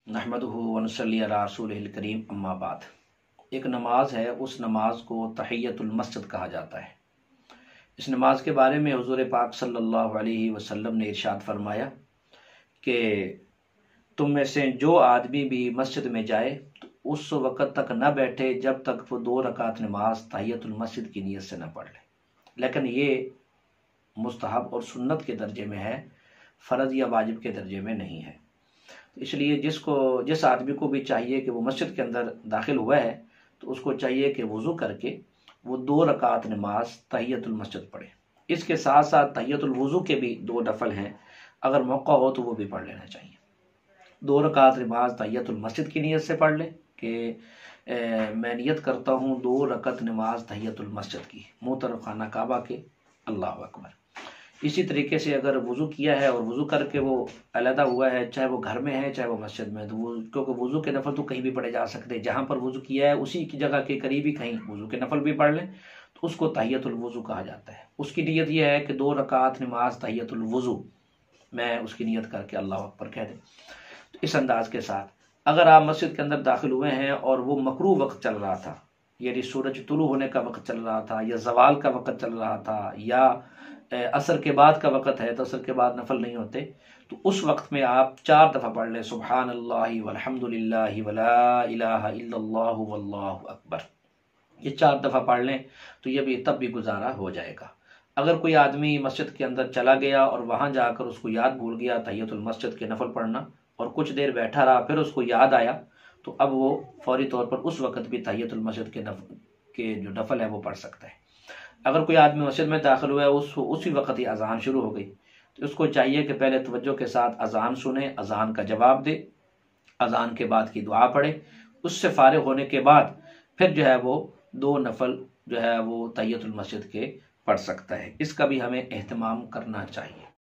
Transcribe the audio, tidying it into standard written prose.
नहमदुहु व नुसल्ली अला रसूलिहिल करीम अम्मा बाद। एक नमाज है, उस नमाज को तहियतुल मस्जिद कहा जाता है। इस नमाज के बारे में हुज़ूर पाक सल्लल्लाहु अलैहि वसल्लम ने इरशाद फरमाया कि तुम में से जो आदमी भी मस्जिद में जाए तो उस वक़्त तक न बैठे जब तक वो 2 रकात नमाज तहियतुल मस्जिद की नीयत से न पढ़ ले। लेकिन ये मुस्तहब और सुन्नत के दर्जे में है, फ़र्ज़ या वाजिब के दर्जे में नहीं है। तो इसलिए जिस आदमी को भी चाहिए कि वो मस्जिद के अंदर दाखिल हुआ है तो उसको चाहिए कि वज़ू करके वो 2 रकात नमाज तहियतुल मस्जिद पढ़े। इसके साथ साथ तहियतुल वज़ू के भी 2 नफल हैं, अगर मौका हो तो वो भी पढ़ लेना चाहिए। 2 रकात नमाज तहियतुल मस्जिद की नीयत से पढ़ लें कि मैं नियत करता हूँ 2 रकात नमाज तहियतुल मस्जिद की, मुँह तरफ खाना काबा के, अल्लाहु अकबर। इसी तरीके से अगर वज़ू किया है और वज़ू करके वो अलहदा हुआ है, चाहे वो घर में है चाहे वो मस्जिद में, तो वो क्योंकि वज़ू के नफल तो कहीं भी पढ़े जा सकते हैं, जहाँ पर वज़ू किया है उसी की जगह के करीब ही कहीं वज़ू के नफल भी पढ़ लें तो उसको तहियतुल वज़ू कहा जाता है। उसकी नीयत यह है कि 2 रकात नमाज तहियतुल वज़ू मैं उसकी नीयत करके अल्लाहु अकबर कह दें। तो इस अंदाज के साथ अगर आप मस्जिद के अंदर दाखिल हुए हैं और वो मकरूह वक्त चल रहा था, यानी सूरज तुलू होने का वक्त चल रहा था या ज़वाल का वक्त चल रहा था या असर के बाद का वक़्त है तो असर के बाद नफल नहीं होते, तो उस वक्त में आप 4 दफ़ा पढ़ लें सुब्हानल्लाहि वल्हम्दुलिल्लाहि वला इलाहा इल्लल्लाहु वल्लाहु अकबर। ये 4 दफ़ा पढ़ लें तो ये भी तब भी गुजारा हो जाएगा। अगर कोई आदमी मस्जिद के अंदर चला गया और वहाँ जाकर उसको याद भूल गया तहियतुल मस्जिद के नफल पढ़ना और कुछ देर बैठा रहा, फिर उसको याद आया, तो अब वो फौरी तौर पर उस वक़्त भी तहियतुल मस्जिद के जो नफल है वो पढ़ सकता है। अगर कोई आदमी मस्जिद में दाखिल हुआ है उसी वक्त ही अजान शुरू हो गई तो उसको चाहिए कि पहले तवज्जो के साथ अजान सुने, अजान का जवाब दे, अजान के बाद की दुआ पढ़े, उससे फारिग होने के बाद फिर जो है वो 2 नफल जो है वो तहियतुल मस्जिद के पढ़ सकता है। इसका भी हमें एहतमाम करना चाहिए।